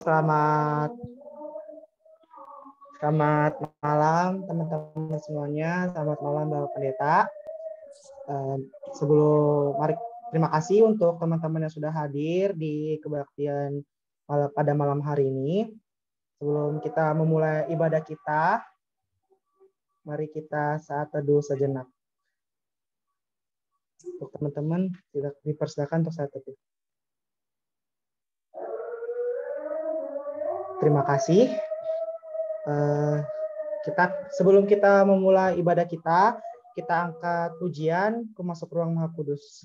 Selamat malam teman-teman semuanya. Selamat malam Bapak Pendeta. Terima kasih untuk teman-teman yang sudah hadir di kebaktian pada malam hari ini. Sebelum kita memulai ibadah kita, mari kita saat teduh sejenak. Untuk teman-teman tidak dipersilakan untuk saat teduh. Terima kasih. Sebelum kita memulai ibadah kita angkat pujian ke masuk ruang Maha Kudus.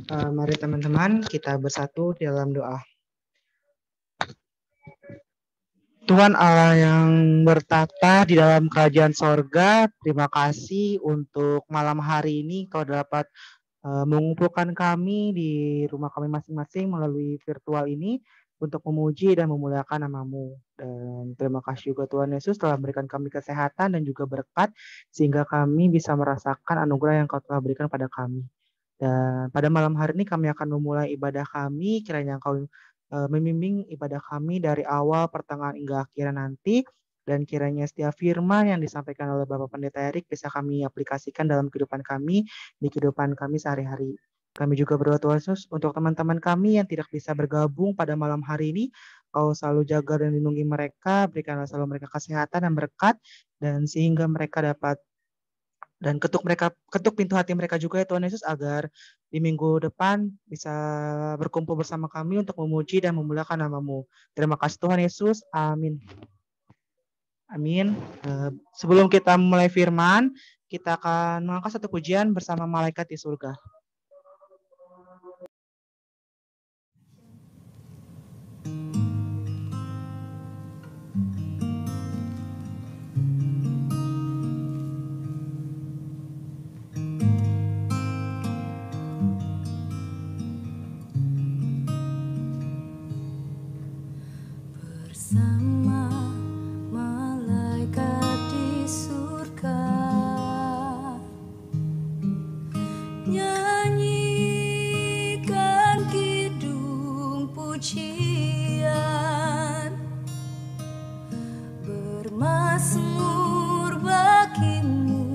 Mari teman-teman kita bersatu dalam doa. Tuhan Allah yang bertata di dalam kerajaan sorga, terima kasih untuk malam hari ini Kau dapat mengumpulkan kami di rumah kami masing-masing melalui virtual ini untuk memuji dan memuliakan nama-Mu. Dan terima kasih juga Tuhan Yesus telah memberikan kami kesehatan dan juga berkat sehingga kami bisa merasakan anugerah yang Kau telah berikan pada kami. Dan pada malam hari ini kami akan memulai ibadah kami, kiranya Engkau membimbing ibadah kami dari awal, pertengahan, hingga akhir nanti, dan kiranya setiap firman yang disampaikan oleh Bapak Pendeta Erik bisa kami aplikasikan dalam kehidupan kami, di kehidupan kami sehari-hari. Kami juga berdoa Tuhan Yesus untuk teman-teman kami yang tidak bisa bergabung pada malam hari ini, Kau selalu jaga dan lindungi mereka, berikanlah selalu mereka kesehatan dan berkat, dan sehingga mereka dapat dan ketuk pintu hati mereka juga ya Tuhan Yesus agar di minggu depan bisa berkumpul bersama kami untuk memuji dan memuliakan nama-Mu. Terima kasih Tuhan Yesus. Amin. Amin. Sebelum kita mulai firman, kita akan mengangkat satu pujian bersama malaikat di surga. Mazmur bagimu,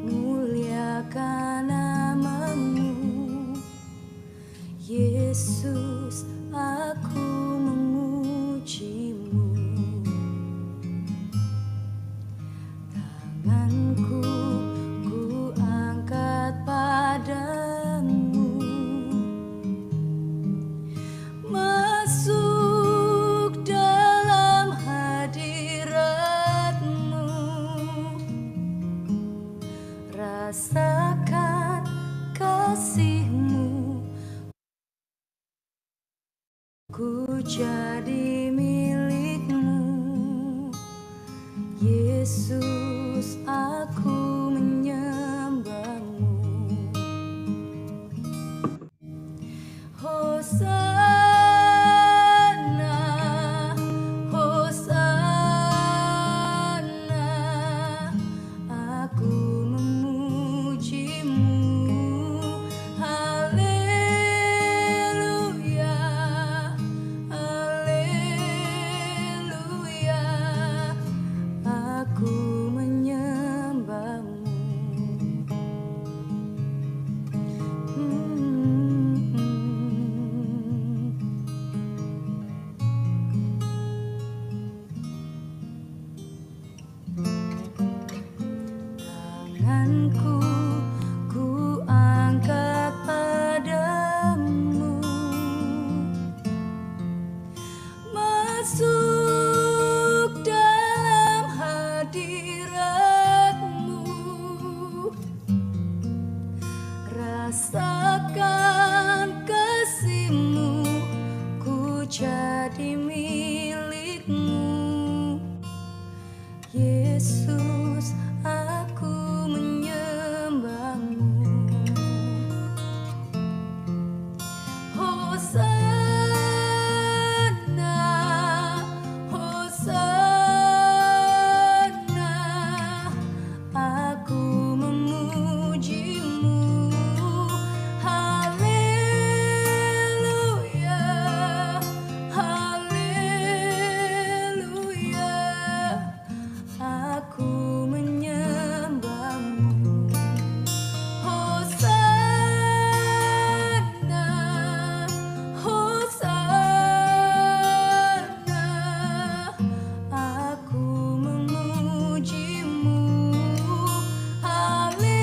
muliakan namamu. Yesus, aku memujimu. Tanganku ku angkat padamu, masuk dalam hadirat-Mu. Rasakan kasih-Mu, ku jadi milik-Mu. Yesus, aku menyembah-Mu. Hosana, Hosana, aku memuji-Mu. Haleluya, haleluya, aku menyembah-Mu. Tanganku ku angkat padamu, masuk dalam hadirat-Mu. Rasakan kasih-Mu, ku jadi milik-Mu. Yesus, aku menyembah-Mu. Hosana, Hosana, aku memuji-Mu. Haleluya, haleluya, aku menyembah-Mu. Hosana, Hosana, aku memuji-Mu. Haleluya,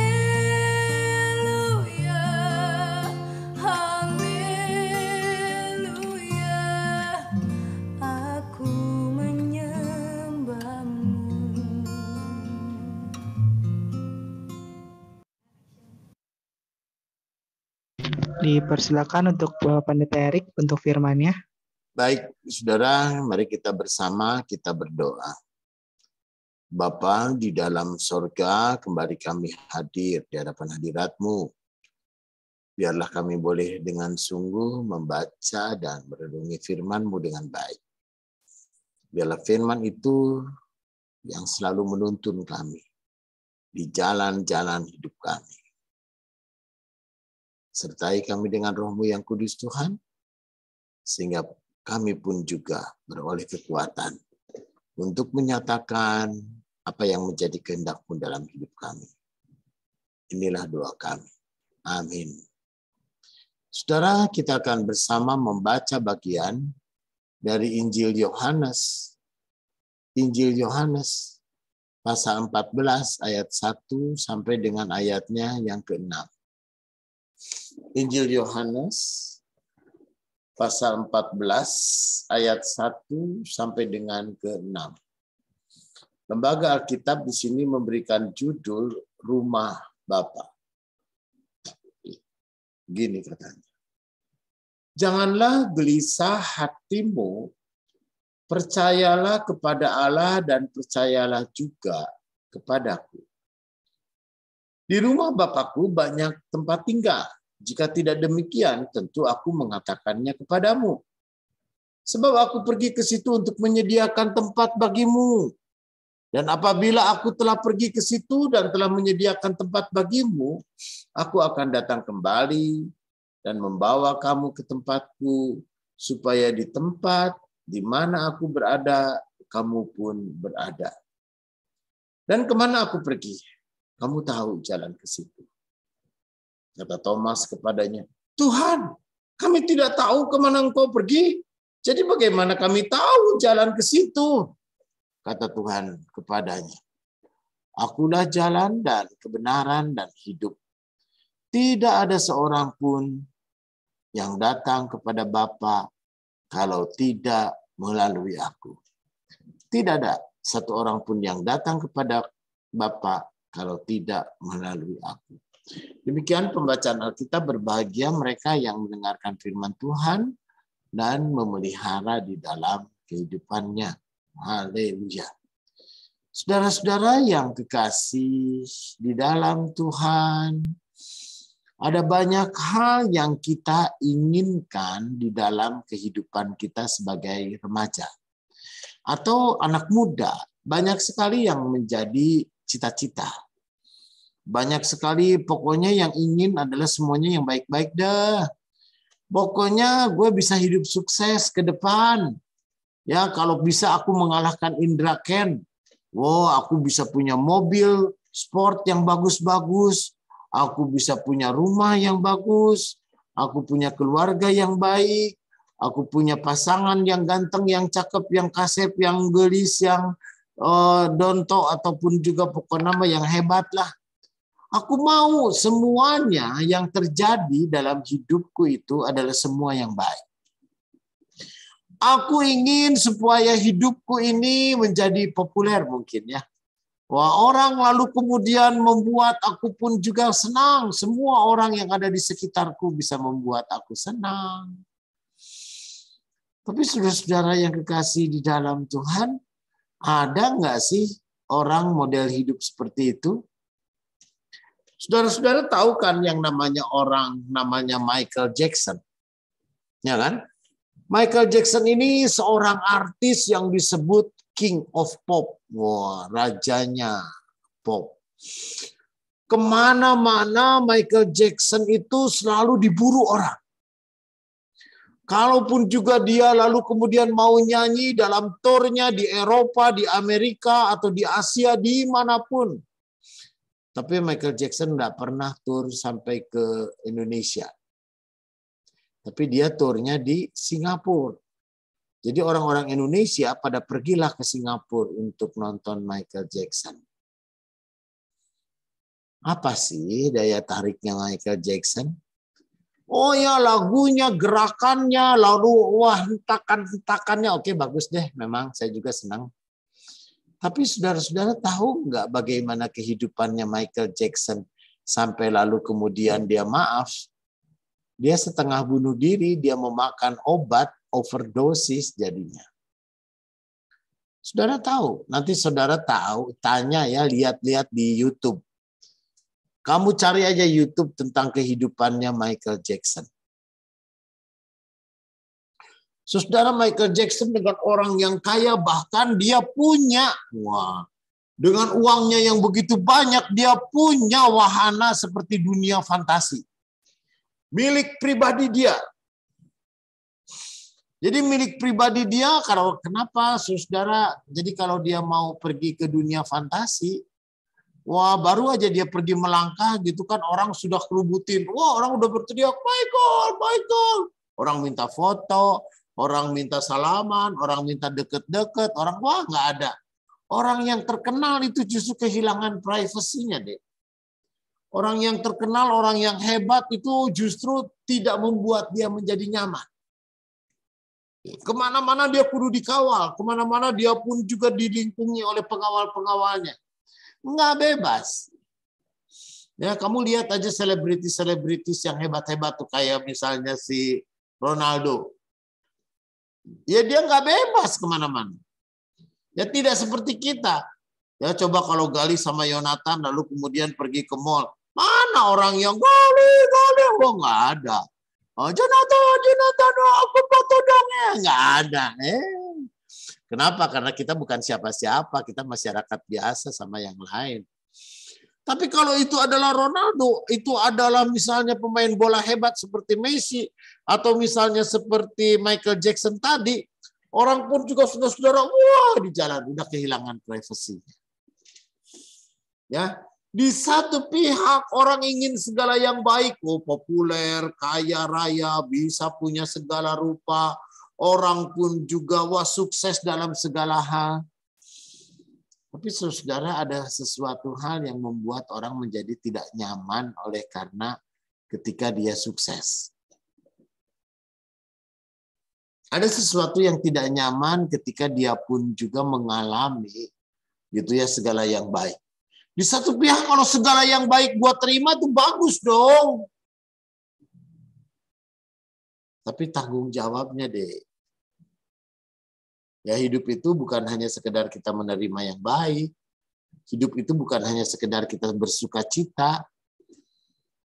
haleluya, aku menyembah-Mu. Dipersilakan untuk Bapak Pendeta Erik untuk firman-Nya. Baik, saudara, mari kita bersama kita berdoa. Bapa di dalam sorga, kembali kami hadir di hadapan hadirat-Mu. Biarlah kami boleh dengan sungguh membaca dan merenungi firman-Mu dengan baik. Biarlah firman itu yang selalu menuntun kami di jalan-jalan hidup kami. Sertai kami dengan Roh-Mu yang kudus Tuhan, sehingga kami pun juga beroleh kekuatan untuk menyatakan apa yang menjadi kehendak-Mu dalam hidup kami. Inilah doa kami. Amin. Saudara, kita akan bersama membaca bagian dari Injil Yohanes. Injil Yohanes pasal 14 ayat 1 sampai dengan ayatnya yang ke-6. Injil Yohanes pasal 14 ayat 1 sampai dengan ke-6. Lembaga Alkitab di sini memberikan judul Rumah Bapa. Gini katanya. Janganlah gelisah hatimu, percayalah kepada Allah dan percayalah juga kepadaku. Di rumah Bapakku banyak tempat tinggal. Jika tidak demikian, tentu aku mengatakannya kepadamu. Sebab aku pergi ke situ untuk menyediakan tempat bagimu. Dan apabila aku telah pergi ke situ dan telah menyediakan tempat bagimu, aku akan datang kembali dan membawa kamu ke tempatku, supaya di tempat di mana aku berada, kamu pun berada. Dan kemana aku pergi? Kamu tahu jalan ke situ. Kata Thomas kepadanya, Tuhan, kami tidak tahu kemana engkau pergi. Jadi bagaimana kami tahu jalan ke situ? Kata Tuhan kepadanya, Akulah jalan dan kebenaran dan hidup. Tidak ada seorang pun yang datang kepada Bapa kalau tidak melalui aku. Tidak ada satu orang pun yang datang kepada Bapa kalau tidak melalui aku. Demikian pembacaan Alkitab. Berbahagia mereka yang mendengarkan firman Tuhan dan memelihara di dalam kehidupannya. Haleluya. Saudara-saudara yang kekasih di dalam Tuhan, ada banyak hal yang kita inginkan di dalam kehidupan kita sebagai remaja atau anak muda. Banyak sekali yang menjadi cita-cita. Banyak sekali pokoknya yang ingin adalah semuanya yang baik-baik dah. Pokoknya gue bisa hidup sukses ke depan. Ya, kalau bisa aku mengalahkan Indra Ken. Wow, aku bisa punya mobil sport yang bagus-bagus. Aku bisa punya rumah yang bagus. Aku punya keluarga yang baik. Aku punya pasangan yang ganteng, yang cakep, yang kasep, yang gelis, yang donto, ataupun juga pokok nama yang hebat lah. Aku mau semuanya yang terjadi dalam hidupku itu adalah semua yang baik. Aku ingin supaya hidupku ini menjadi populer mungkin ya. Wah, orang lalu kemudian membuat aku pun juga senang. Semua orang yang ada di sekitarku bisa membuat aku senang. Tapi saudara-saudara yang kekasih di dalam Tuhan, ada nggak sih orang model hidup seperti itu? Saudara-saudara tahu kan yang namanya Michael Jackson. Ya kan? Michael Jackson ini seorang artis yang disebut King of Pop. Wah, rajanya pop. Kemana-mana Michael Jackson itu selalu diburu orang. Kalaupun juga dia lalu kemudian mau nyanyi dalam tournya di Eropa, di Amerika, atau di Asia, dimanapun. Tapi Michael Jackson tidak pernah tur sampai ke Indonesia. Tapi dia turnya di Singapura. Jadi orang-orang Indonesia pada pergilah ke Singapura untuk nonton Michael Jackson. Apa sih daya tariknya Michael Jackson? Oh ya, lagunya, gerakannya, lalu wah hentakan-hentakannya. Oke, bagus deh. Memang saya juga senang. Tapi saudara-saudara tahu nggak bagaimana kehidupannya Michael Jackson sampai lalu kemudian dia maaf. Dia setengah bunuh diri, dia memakan obat, overdosis jadinya. Saudara tahu, nanti saudara tahu, tanya ya, lihat-lihat di YouTube. Kamu cari aja YouTube tentang kehidupannya Michael Jackson. Saudara, Michael Jackson dengan orang yang kaya, bahkan dia punya, dengan uangnya yang begitu banyak, dia punya wahana seperti dunia fantasi. Milik pribadi dia. Jadi milik pribadi dia, kenapa saudara? Jadi kalau dia mau pergi ke dunia fantasi, wah baru aja dia pergi melangkah gitu kan orang sudah kerubutin. Wah orang udah berteriak, Michael, Michael. Orang minta foto, orang minta salaman, orang minta deket-deket, orang wah nggak ada. Orang yang terkenal itu justru kehilangan privasinya deh. Orang yang terkenal, orang yang hebat itu justru tidak membuat dia menjadi nyaman. Kemana-mana dia kudu dikawal. Kemana-mana dia pun juga dilingkungi oleh pengawal-pengawalnya. Nggak bebas. Ya, kamu lihat aja selebritis yang hebat-hebat tuh kayak misalnya si Ronaldo. Ya dia nggak bebas kemana-mana. Ya tidak seperti kita. Ya coba kalau Gali sama Yonatan lalu kemudian pergi ke mall. Mana orang yang Gali, oh nggak ada. Oh Jonathan, aku foto dong ya. Nggak ada. Kenapa? Karena kita bukan siapa-siapa, kita masyarakat biasa sama yang lain. Tapi kalau itu adalah Ronaldo, itu adalah misalnya pemain bola hebat seperti Messi, atau misalnya seperti Michael Jackson tadi, orang pun juga saudara-saudara, wah di jalan udah kehilangan privasinya. Ya, di satu pihak orang ingin segala yang baik, populer, kaya raya, bisa punya segala rupa, orang pun juga sukses dalam segala hal. Tapi saudara, ada sesuatu hal yang membuat orang menjadi tidak nyaman oleh karena ketika dia sukses. Ada sesuatu yang tidak nyaman ketika dia pun juga mengalami gitu ya segala yang baik. Di satu pihak kalau segala yang baik gua terima itu bagus dong. Tapi tanggung jawabnya deh. Ya, hidup itu bukan hanya sekedar kita menerima yang baik. Hidup itu bukan hanya sekedar kita bersuka cita.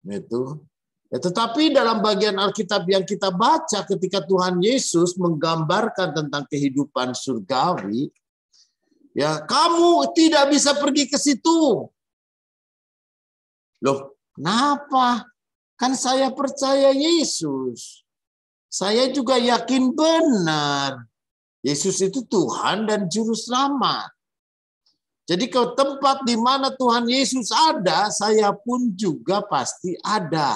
Gitu. Ya, tetapi dalam bagian Alkitab yang kita baca ketika Tuhan Yesus menggambarkan tentang kehidupan surgawi, ya, kamu tidak bisa pergi ke situ. Loh, kenapa? Kan saya percaya Yesus. Saya juga yakin benar. Yesus itu Tuhan dan Juru Selamat. Jadi ke tempat di mana Tuhan Yesus ada, saya pun juga pasti ada.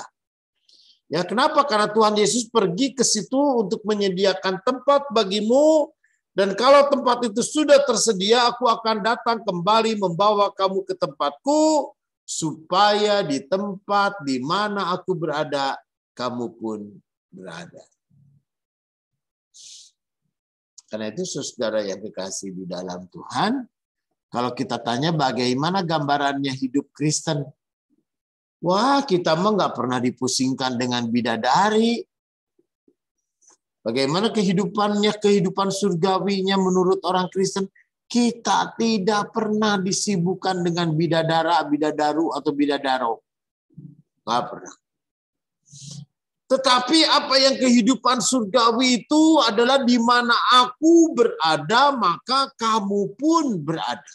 Ya, kenapa? Karena Tuhan Yesus pergi ke situ untuk menyediakan tempat bagimu. Dan kalau tempat itu sudah tersedia, aku akan datang kembali membawa kamu ke tempatku, supaya di tempat di mana aku berada, kamu pun berada. Karena itu saudara yang dikasihi di dalam Tuhan, kalau kita tanya bagaimana gambarannya hidup Kristen, wah, kita mah nggak pernah dipusingkan dengan bidadari. Bagaimana kehidupan surgawinya menurut orang Kristen? Kita tidak pernah disibukkan dengan bidadaru atau bidadaro. Nggak pernah. Tetapi apa yang kehidupan surgawi itu adalah di mana aku berada, maka kamu pun berada.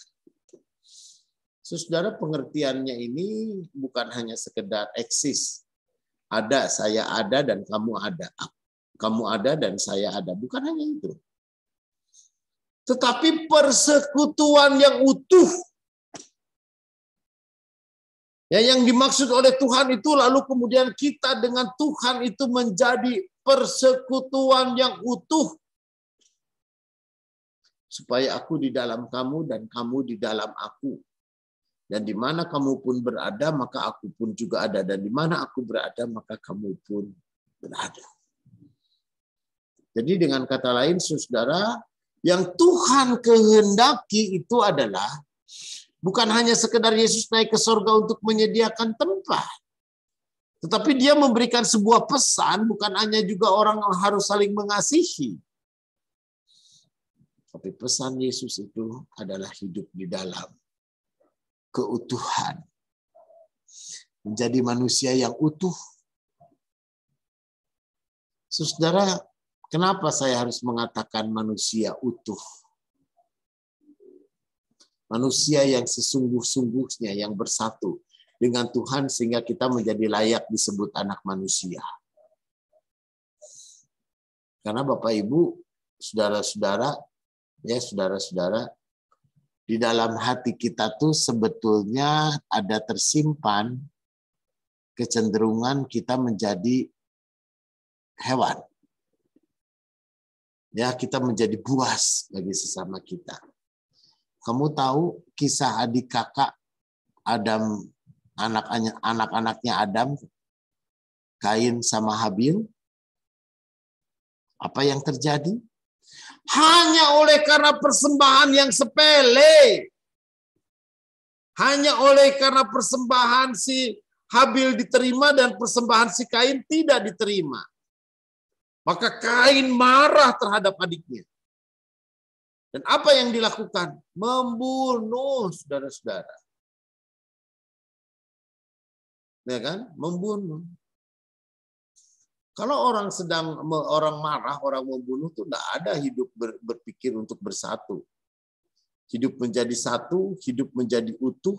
Saudara, pengertiannya ini bukan hanya sekedar eksis. Ada, saya ada, dan kamu ada. Kamu ada dan saya ada. Bukan hanya itu. Tetapi persekutuan yang utuh. Ya, yang dimaksud oleh Tuhan itu lalu kemudian kita dengan Tuhan itu menjadi persekutuan yang utuh. Supaya aku di dalam kamu dan kamu di dalam aku. Dan di mana kamu pun berada, maka aku pun juga ada. Dan di mana aku berada, maka kamu pun berada. Jadi dengan kata lain, saudara, yang Tuhan kehendaki itu adalah bukan hanya sekedar Yesus naik ke surga untuk menyediakan tempat. Tetapi dia memberikan sebuah pesan, bukan hanya juga orang harus saling mengasihi. Tapi pesan Yesus itu adalah hidup di dalam keutuhan. Menjadi manusia yang utuh. Saudara, kenapa saya harus mengatakan manusia utuh? Manusia yang sesungguh-sungguhnya, yang bersatu dengan Tuhan sehingga kita menjadi layak disebut anak manusia. Karena Bapak Ibu, saudara-saudara, ya saudara-saudara, di dalam hati kita tuh sebetulnya ada tersimpan kecenderungan kita menjadi hewan. Ya, kita menjadi buas bagi sesama kita. Kamu tahu kisah adik kakak Adam, anak-anaknya Adam, Kain sama Habil? Apa yang terjadi? Hanya oleh karena persembahan yang sepele. Hanya oleh karena persembahan si Habil diterima dan persembahan si Kain tidak diterima. Maka Kain marah terhadap adiknya. Dan apa yang dilakukan? Membunuh saudara-saudara. Ya kan? Membunuh. Kalau orang marah, orang membunuh itu tidak ada hidup berpikir untuk bersatu. Hidup menjadi satu, hidup menjadi utuh.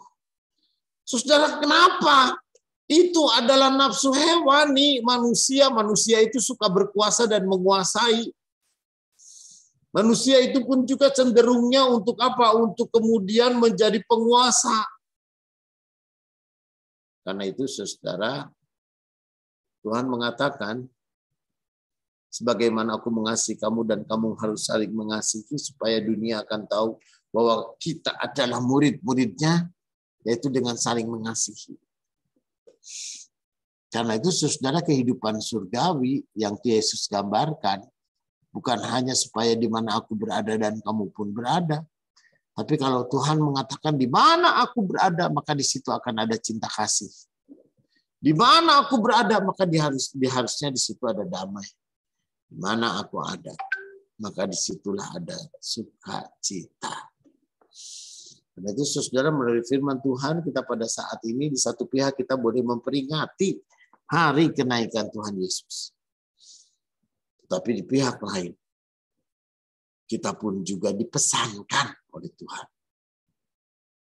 Saudara, kenapa? Itu adalah nafsu hewani manusia. Manusia itu suka berkuasa dan menguasai. Manusia itu pun juga cenderungnya untuk apa? Untuk kemudian menjadi penguasa. Karena itu saudara, Tuhan mengatakan, sebagaimana aku mengasihi kamu dan kamu harus saling mengasihi supaya dunia akan tahu bahwa kita adalah murid-muridnya, yaitu dengan saling mengasihi. Karena itu saudara, kehidupan surgawi yang Yesus gambarkan bukan hanya supaya di mana aku berada dan kamu pun berada. Tapi kalau Tuhan mengatakan di mana aku berada, maka di situ akan ada cinta kasih. Di mana aku berada, maka harusnya di situ ada damai. Di mana aku ada, maka disitulah ada sukacita. Karena itu saudara, melalui firman Tuhan kita pada saat ini, di satu pihak kita boleh memperingati hari kenaikan Tuhan Yesus. Tetapi di pihak lain, kita pun juga dipesankan oleh Tuhan.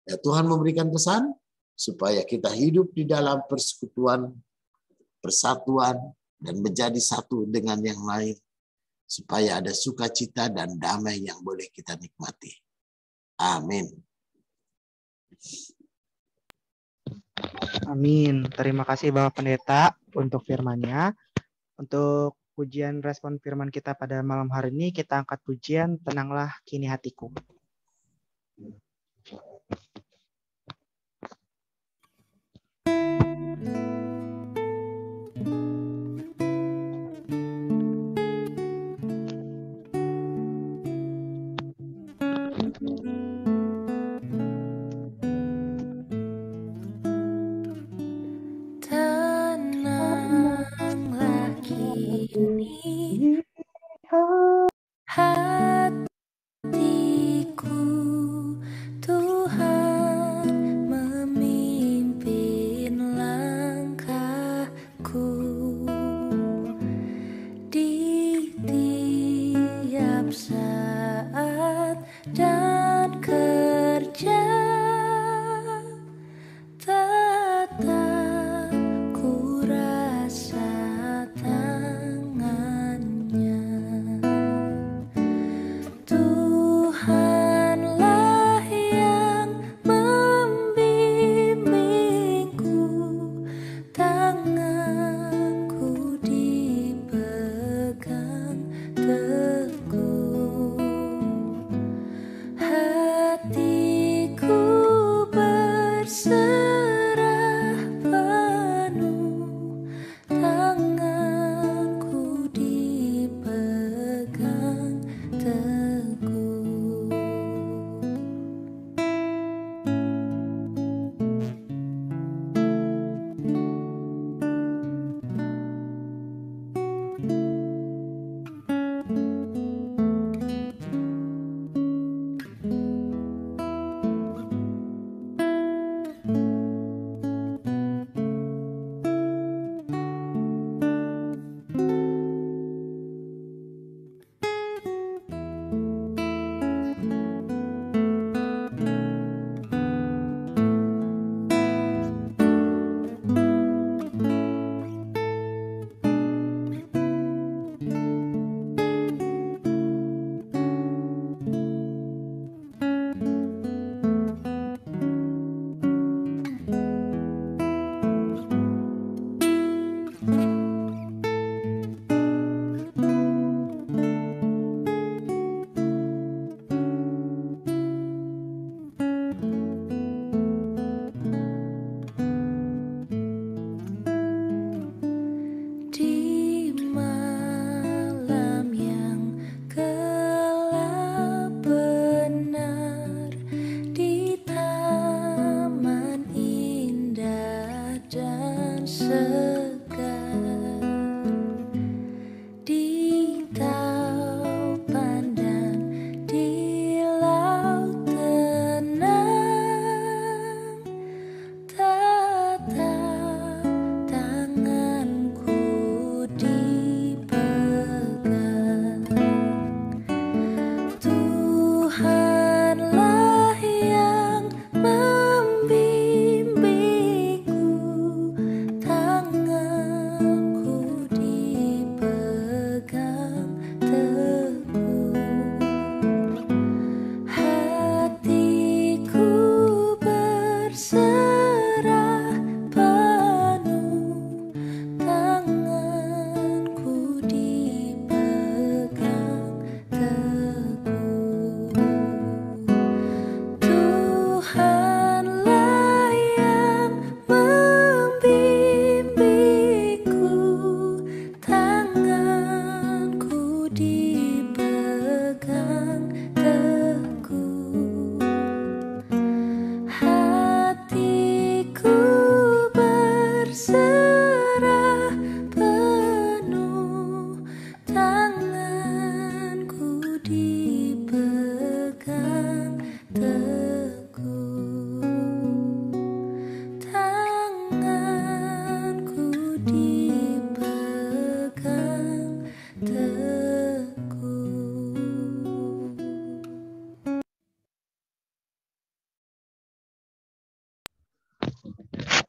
Ya, Tuhan memberikan pesan supaya kita hidup di dalam persekutuan, persatuan, dan menjadi satu dengan yang lain, supaya ada sukacita dan damai yang boleh kita nikmati. Amin. Amin. Terima kasih Bapak Pendeta untuk firman-Nya. Untuk pujian respon firman kita pada malam hari ini, kita angkat pujian Tenanglah Kini Hatiku. Tenanglah kini hatiku, Tuhan memimpin langkahku di tiap saat dan kerja. Tetap ku rasa tangan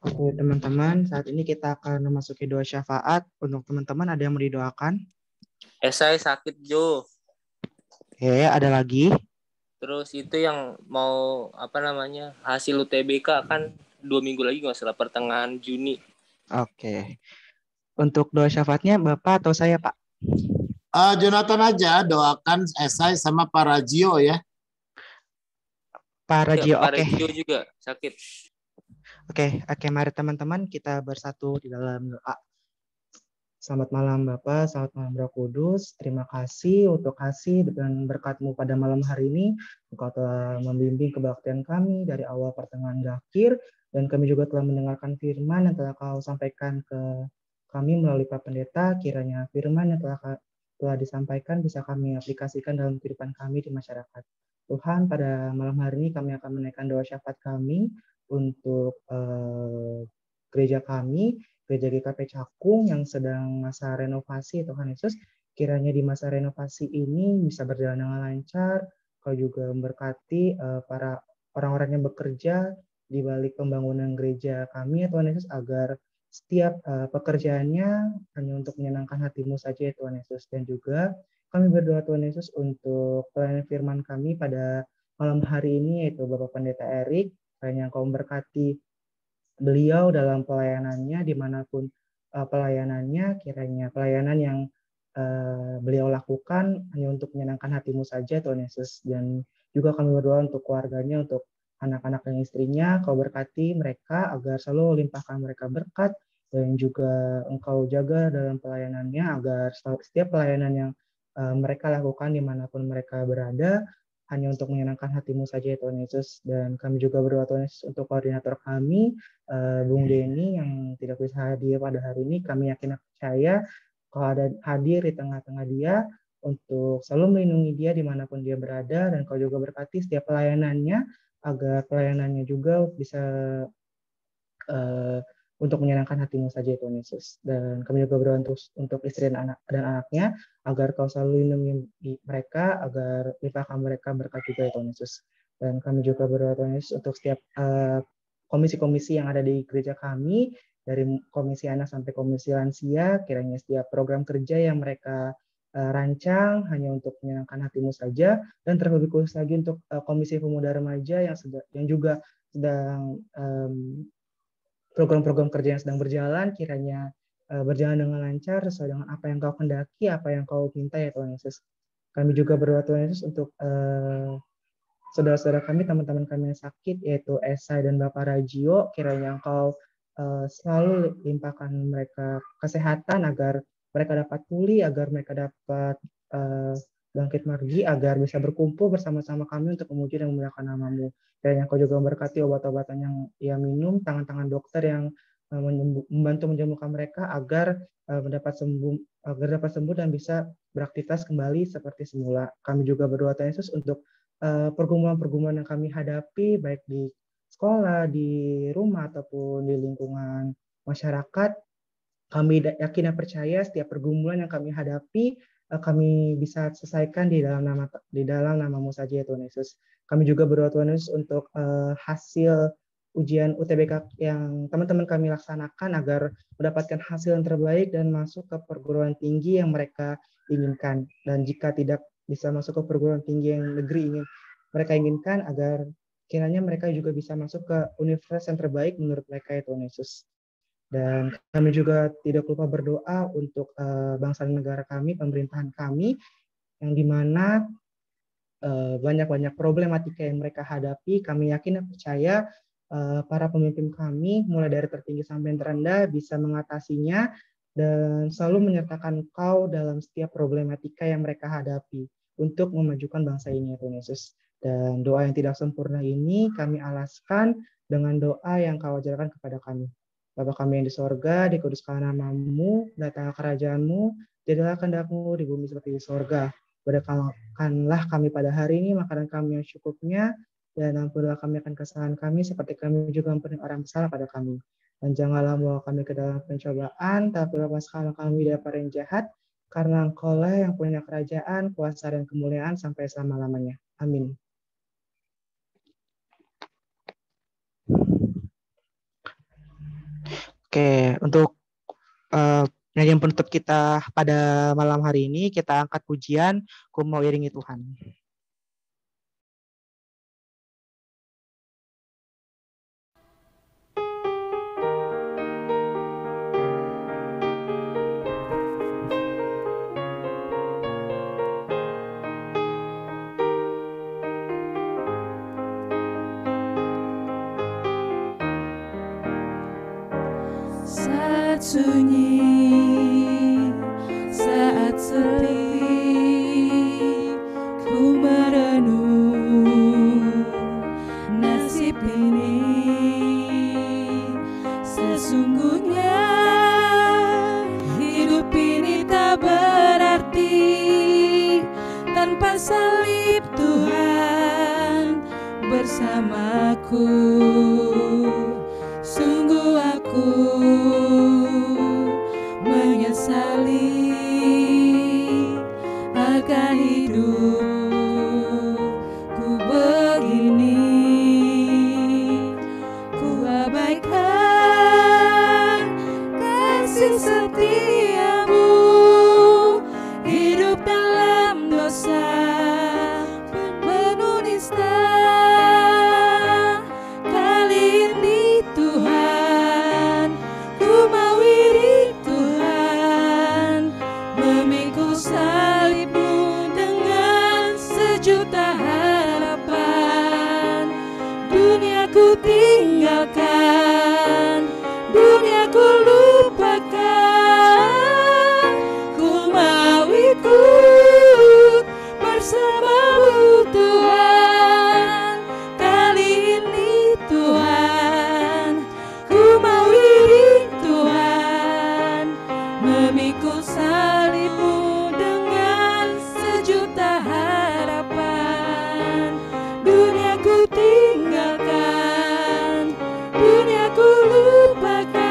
Oke, teman-teman, saat ini kita akan memasuki doa syafaat. Untuk teman-teman, ada yang mau didoakan? Saya sakit, Jo. Oke, ada lagi? Terus itu yang mau hasil UTBK kan 2 minggu lagi nggak salah, pertengahan Juni. Oke. Untuk doa syafaatnya Bapak atau saya, Pak? Jonathan aja doakan Esai sama Pak Rajio ya. Pak Rajio, Pak oke. Rajio juga sakit. Oke, mari teman-teman kita bersatu di dalam doa. Selamat malam Bapak, selamat malam Roh Kudus. Terima kasih untuk kasih dan berkat-Mu pada malam hari ini. Engkau telah membimbing kebaktian kami dari awal pertengahan hingga akhir. Dan kami juga telah mendengarkan firman yang telah Kau sampaikan ke kami melalui Pak Pendeta. Kiranya firman yang telah disampaikan bisa kami aplikasikan dalam kehidupan kami di masyarakat. Tuhan, pada malam hari ini kami akan menaikkan doa syafaat kami untuk gereja kami, Gereja GKP Cakung yang sedang masa renovasi. Tuhan Yesus, kiranya di masa renovasi ini bisa berjalan dengan lancar. Kau juga memberkati para orang-orang yang bekerja di balik pembangunan gereja kami, ya Tuhan Yesus, agar setiap pekerjaannya hanya untuk menyenangkan hati-Mu saja, ya Tuhan Yesus. Dan juga kami berdoa Tuhan Yesus untuk pelayanan firman kami pada malam hari ini, yaitu Bapak Pendeta Erik, kiranya Engkau memberkati beliau dalam pelayanannya dimanapun pelayanannya, kiranya pelayanan yang beliau lakukan hanya untuk menyenangkan hati-Mu saja Tuhan Yesus. Dan juga kami berdoa untuk keluarganya, untuk anak-anak dan istrinya, Kau berkati mereka agar selalu limpahkan mereka berkat, dan juga Engkau jaga dalam pelayanannya agar setiap pelayanan yang mereka lakukan dimanapun mereka berada hanya untuk menyenangkan hati-Mu saja ya Tuhan Yesus. Dan kami juga berdoa Tuhan Yesus untuk koordinator kami, Bung Denny yang tidak bisa hadir pada hari ini. Kami yakin dan percaya Kau ada hadir di tengah-tengah dia untuk selalu melindungi dia dimanapun dia berada, dan Kau juga berkati setiap pelayanannya agar pelayanannya juga bisa untuk menyenangkan hati-Mu saja Tuhan Yesus. Dan kami juga berdoa untuk istri dan anaknya agar Kau selalu lindungi mereka, agar limpahkan mereka berkat juga ya Tuhan Yesus. Dan kami juga berdoa Tuhan Yesus untuk setiap komisi-komisi yang ada di gereja kami, dari komisi anak sampai komisi lansia, kiranya setiap program kerja yang mereka rancang hanya untuk menyenangkan hati-Mu saja, dan terlebih khusus lagi untuk komisi pemuda remaja yang juga sedang program-program kerja yang sedang berjalan, kiranya berjalan dengan lancar sesuai dengan apa yang Kau kendaki, apa yang Kau minta ya Tuhan Yesus. Kami juga berdoa Tuhan Yesus untuk saudara-saudara kami, teman-teman kami yang sakit, yaitu Esai dan Bapak Rajio, kiranya Engkau selalu limpahkan mereka kesehatan agar mereka dapat pulih, agar mereka dapat bangkit lagi, agar bisa berkumpul bersama-sama kami untuk memuji dan memuliakan nama-Mu. Dan yang Kau juga memberkati obat-obatan yang ia minum, tangan-tangan dokter yang membantu menyembuhkan mereka agar dapat sembuh dan bisa beraktivitas kembali seperti semula. Kami juga berdoa Tuhan Yesus untuk pergumulan-pergumulan yang kami hadapi, baik di sekolah, di rumah, ataupun di lingkungan masyarakat. Kami yakin dan percaya setiap pergumulan yang kami hadapi, kami bisa selesaikan di dalam nama-Mu saja ya Tuhan Yesus. Kami juga berdoa Tuhan Yesus untuk hasil ujian UTBK yang teman-teman kami laksanakan agar mendapatkan hasil yang terbaik dan masuk ke perguruan tinggi yang mereka inginkan. Dan jika tidak bisa masuk ke perguruan tinggi yang negeri mereka inginkan, agar kiranya mereka juga bisa masuk ke universitas yang terbaik menurut mereka ya Tuhan Yesus. Dan kami juga tidak lupa berdoa untuk bangsa dan negara kami, pemerintahan kami, yang dimana banyak-banyak problematika yang mereka hadapi. Kami yakin dan percaya para pemimpin kami, mulai dari tertinggi sampai yang terendah, bisa mengatasinya dan selalu menyertakan Kau dalam setiap problematika yang mereka hadapi untuk memajukan bangsa ini, ya Tuhan Yesus. Dan doa yang tidak sempurna ini kami alaskan dengan doa yang Kau ajarkan kepada kami. Bapa kami yang di sorga, dikuduskan nama-Mu, datanglah kerajaan-Mu, jadilah kehendak-Mu di bumi seperti di sorga. Berikanlah kami pada hari ini makanan kami yang cukupnya, dan ampunilah kami akan kesalahan kami, seperti kami juga ampuni orang bersalah pada kami. Dan janganlah membawa kami ke dalam pencobaan, tapi lepaskanlah kami dari yang jahat, karena Engkau-Lah yang punya kerajaan, kuasa, dan kemuliaan sampai selama-lamanya. Amin. Oke, untuk penyajian penutup kita pada malam hari ini, kita angkat pujian, Ku Mau Iringi Tuhan. Saat sunyi, saat sepi, ku merenung nasib ini. Sesungguhnya hidup ini tak berarti tanpa salib Tuhan bersamaku. Sungguh aku menyesali akan hidupku begini. Ku abaikan kasih setiamu, hidup dalam dosa penuh nista. Kali ini Tuhan, ku mau iring Tuhan, memikul salib-Mu dengan sejuta harapan. Dunia ku tinggalkan, dunia ku lupakan, ku mau ikut bersama-Mu Tuhan. Kali ini Tuhan, ku mau iring Tuhan, memikul salib-Mu dengan sejuta harapan. Dunia ku tinggalkan, dunia ku lupakan,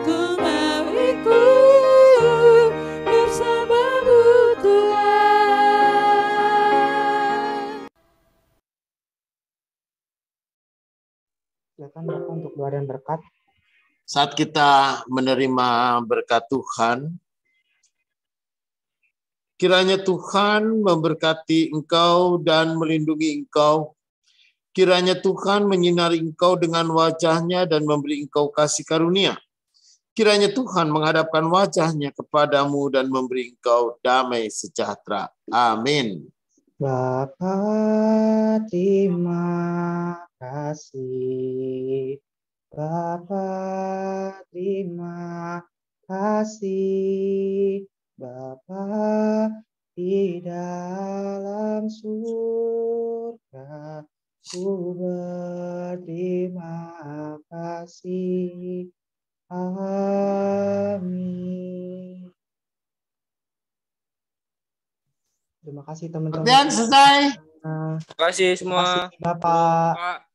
ku mau ikut bersama-Mu Tuhan. Silakan Bapak untuk doa dan berkat. Saat kita menerima berkat Tuhan, kiranya Tuhan memberkati engkau dan melindungi engkau. Kiranya Tuhan menyinari engkau dengan wajah-Nya dan memberi engkau kasih karunia. Kiranya Tuhan menghadapkan wajah-Nya kepadamu dan memberi engkau damai sejahtera. Amin. Bapa, terima kasih. Bapa, terima kasih. Bapa di dalam surga, ku berterima kasih. Amin. Terima kasih teman-teman. Latihan selesai. Terima kasih semua. Terima kasih Bapak. Pak.